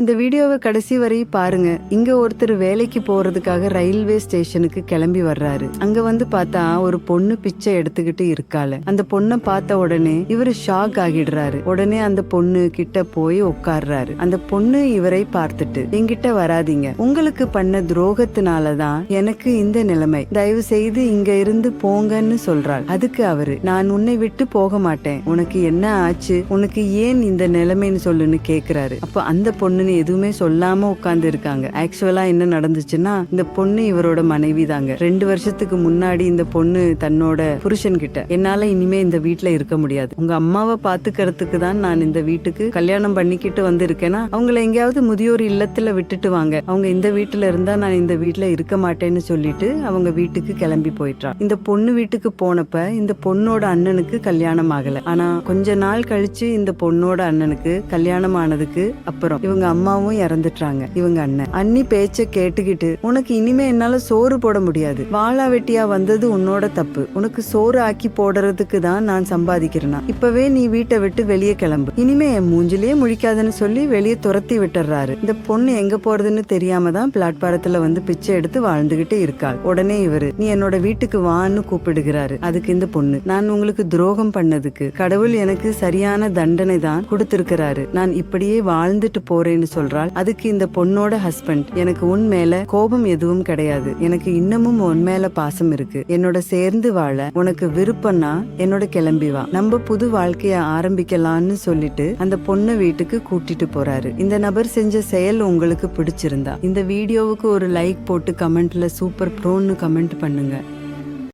இந்த வீடியோவை கடைசி வரை பாருங்க. இங்க ஒருத்தர் வேலைக்கு போறதுக்காக ரயில்வே ஸ்டேஷனுக்கு கிளம்பி வர்றாரு. அங்க வந்து பார்த்தா ஒரு பொண்ணு பிச்சை எடுத்துக்கிட்டு இருக்காள. அந்த பொண்ணை பார்த்த உடனே இவரு ஷாக் ஆகிடுறாரு. உடனே அந்த பொண்ணு கிட்ட போய் உட்கார்றாரு. அந்த பொண்ணு இவரை பார்த்துட்டு, என்கிட்ட வராதீங்க, உங்களுக்கு பண்ண துரோகத்தினாலதான் எனக்கு இந்த நிலைமை, தயவு செய்து இங்க இருந்து போங்கன்னு சொல்றாள். அதுக்கு அவரு, நான் உன்னை விட்டு போக மாட்டேன், உனக்கு என்ன ஆச்சு, உனக்கு ஏன் இந்த நிலைமைன்னு சொல்லுன்னு கேக்குறாரு. அப்ப அந்த பொண்ணு எதுவுமே சொல்லாம உட்கார்ந்து இருக்காங்க. ஆக்சுவலா என்ன நடந்துச்சுன்னா, இந்த பொண்ணு இவரோட மனைவி தாங்க. 2 வருஷத்துக்கு முன்னாடி இந்த பொண்ணு தன்னோட புருஷன் கிட்ட, என்னால இனிமே இந்த வீட்டுல இருக்க முடியாது, உங்க அம்மாவை பாத்துக்கிறதுக்கு தான் நான் இந்த வீட்டுக்கு கல்யாணம் பண்ணிக்கிட்டு வந்திருக்கேன்னா அவங்கள எங்கேயாவது முதியோர் இல்லத்துல விட்டுட்டு வாங்க, அவங்க இந்த வீட்டுல இருந்தா நான் இந்த வீட்டுல இருக்க மாட்டேன்னு சொல்லிட்டு அவங்க வீட்டுக்கு கிளம்பி போயிட்டா. இந்த பொண்ணு வீட்டுக்கு போனப்ப இந்த பொண்ணோட அண்ணனுக்கு கல்யாணம் ஆகல. ஆனா கொஞ்ச நாள் கழிச்சு இந்த பொண்ணோட அண்ணனுக்கு கல்யாணம் ஆனதுக்கு அப்புறம் இவங்க அம்மாவும் இறந்துட்டாங்க. இவங்க அண்ணி பேச்ச கேட்டுக்கிட்டு, உனக்கு இனிமே என்னால சோறு போட முடியாது, வாழா வெட்டியா வந்தது உன்னோட தப்பு, உனக்கு சோறு ஆக்கி போடுறதுக்கு தான் நான் சம்பாதிக்கிறேனா, இப்பவே நீ வீட்டை விட்டு வெளியே கிளம்பு, இனிமே என் மூஞ்சிலேயே முழிக்காதுன்னு சொல்லி வெளியே துரத்தி விட்டுறாரு. இந்த பொண்ணு எங்க போறதுன்னு தெரியாம தான் பிளாட்பாரத்துல வந்து பிச்சை எடுத்து வாழ்ந்துகிட்டே இருக்காள். உடனே இவரு, நீ என்னோட வீட்டுக்கு வான்னு கூப்பிடுகிறாரு. அதுக்கு இந்த பொண்ணு, நான் உங்களுக்கு துரோகம் பண்ணதுக்கு கடவுள் எனக்கு சரியான தண்டனை தான் கொடுத்திருக்கிறாரு, நான் இப்படியே வாழ்ந்துட்டு போறேன்னு சொல்றாள். அதுக்கு இந்த பொண்ணோட ஹஸ்பண்ட், எனக்கு உன் மேல கோபம் எதுவும் கிடையாது, எனக்கு இன்னமும் உன் மேல பாசம் இருக்கு, என்னோட சேர்ந்து வாழ உனக்கு விருப்பம்னா என்னோட கிளம்பி வா, நம்ம புது வாழ்க்கைய ஆரம்பிக்கலாம்னு சொல்லிட்டு அந்த பொண்ணை வீட்டுக்கு கூட்டிட்டு போறாரு. இந்த நபர் செஞ்ச செயல் உங்களுக்கு பிடிச்சிருந்தா இந்த வீடியோவுக்கு ஒரு லைக் போட்டு கமெண்ட்ல சூப்பர் ப்ரோன்னு கமெண்ட் பண்ணுங்க.